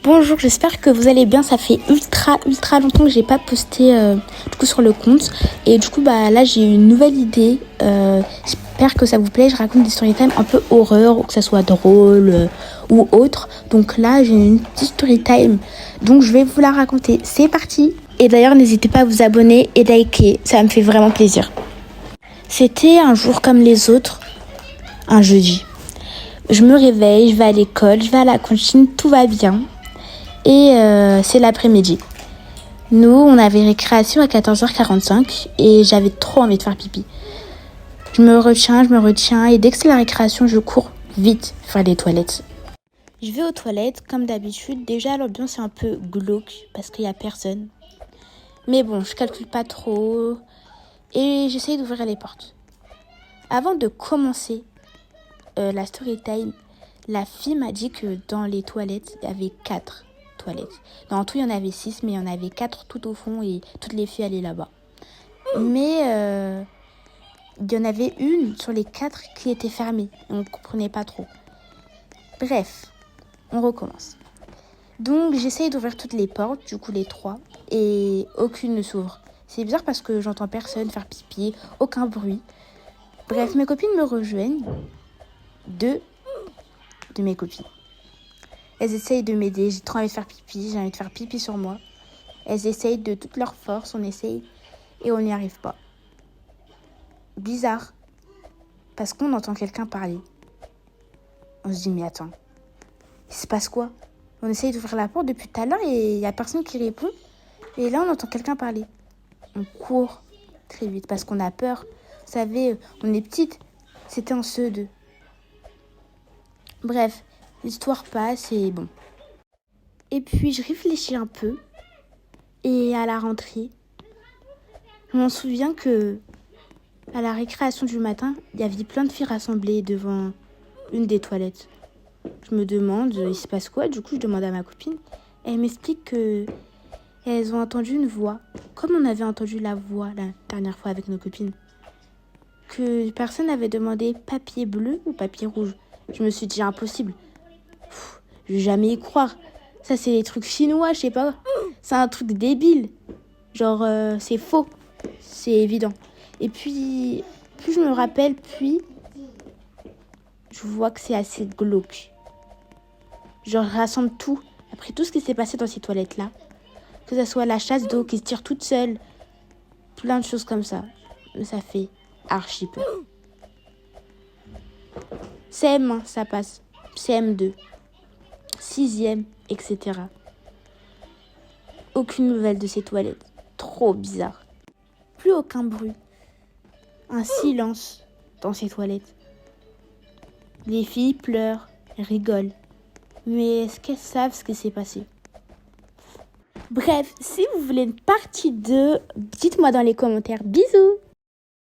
Bonjour, j'espère que vous allez bien. Ça fait ultra longtemps que j'ai pas posté du coup sur le compte. Et du coup là j'ai une nouvelle idée. J'espère que ça vous plaît. Je raconte des storytime un peu horreur, ou que ça soit drôle ou autre. Donc là j'ai une petite storytime. Donc je vais vous la raconter. C'est parti. Et d'ailleurs n'hésitez pas à vous abonner et liker. Ça me fait vraiment plaisir. C'était un jour comme les autres. Un jeudi. Je me réveille, je vais à l'école, je vais à la cantine, tout va bien. Et c'est l'après-midi. Nous, on avait récréation à 14h45 et j'avais trop envie de faire pipi. Je me retiens et dès que c'est la récréation, je cours vite faire les toilettes. Je vais aux toilettes comme d'habitude. Déjà, l'ambiance est un peu glauque parce qu'il n'y a personne. Mais bon, je calcule pas trop et j'essaye d'ouvrir les portes. Avant de commencer la story time, la fille m'a dit que dans les toilettes, il y avait 4 toilettes. Dans tout, il y en avait 6, mais il y en avait 4 tout au fond et toutes les filles allaient là-bas. Mais il y en avait une sur les 4 qui était fermée. On ne comprenait pas trop. Bref, on recommence. Donc, j'essaye d'ouvrir toutes les portes, du coup les 3, et aucune ne s'ouvre. C'est bizarre parce que j'entends personne faire pipi, aucun bruit. Bref, mes copines me rejoignent. 2 de mes copines. Elles essayent de m'aider, j'ai trop envie de faire pipi, j'ai envie de faire pipi sur moi. Elles essayent de toute leur force, on essaye et on n'y arrive pas. Bizarre, parce qu'on entend quelqu'un parler. On se dit mais attends, il se passe quoi? On essaye d'ouvrir la porte depuis tout à l'heure et il n'y a personne qui répond. Et là on entend quelqu'un parler. On court très vite parce qu'on a peur. Vous savez, on est petite, c'était en CE2. Bref, l'histoire passe et bon. Et puis je réfléchis un peu. Et à la rentrée, je m'en souviens que à la récréation du matin, il y avait plein de filles rassemblées devant une des toilettes. Je me demande, il se passe quoi? Du coup, je demande à ma copine. Elle m'explique que elles ont entendu une voix, comme on avait entendu la voix la dernière fois avec nos copines. Que personne n'avait demandé papier bleu ou papier rouge. Je me suis dit impossible. Je vais jamais y croire. Ça, c'est des trucs chinois, je sais pas. C'est un truc débile. Genre, c'est faux. C'est évident. Et puis, plus je me rappelle, puis je vois que c'est assez glauque. Je rassemble tout. Après tout ce qui s'est passé dans ces toilettes-là. Que ça soit la chasse d'eau qui se tire toute seule. Plein de choses comme ça. Ça fait archi peur. CM1, ça passe. CM2. 6e, etc. Aucune nouvelle de ces toilettes. Trop bizarre. Plus aucun bruit. Un silence dans ces toilettes. Les filles pleurent, rigolent. Mais est-ce qu'elles savent ce qui s'est passé? Bref, si vous voulez une partie 2, dites-moi dans les commentaires. Bisous!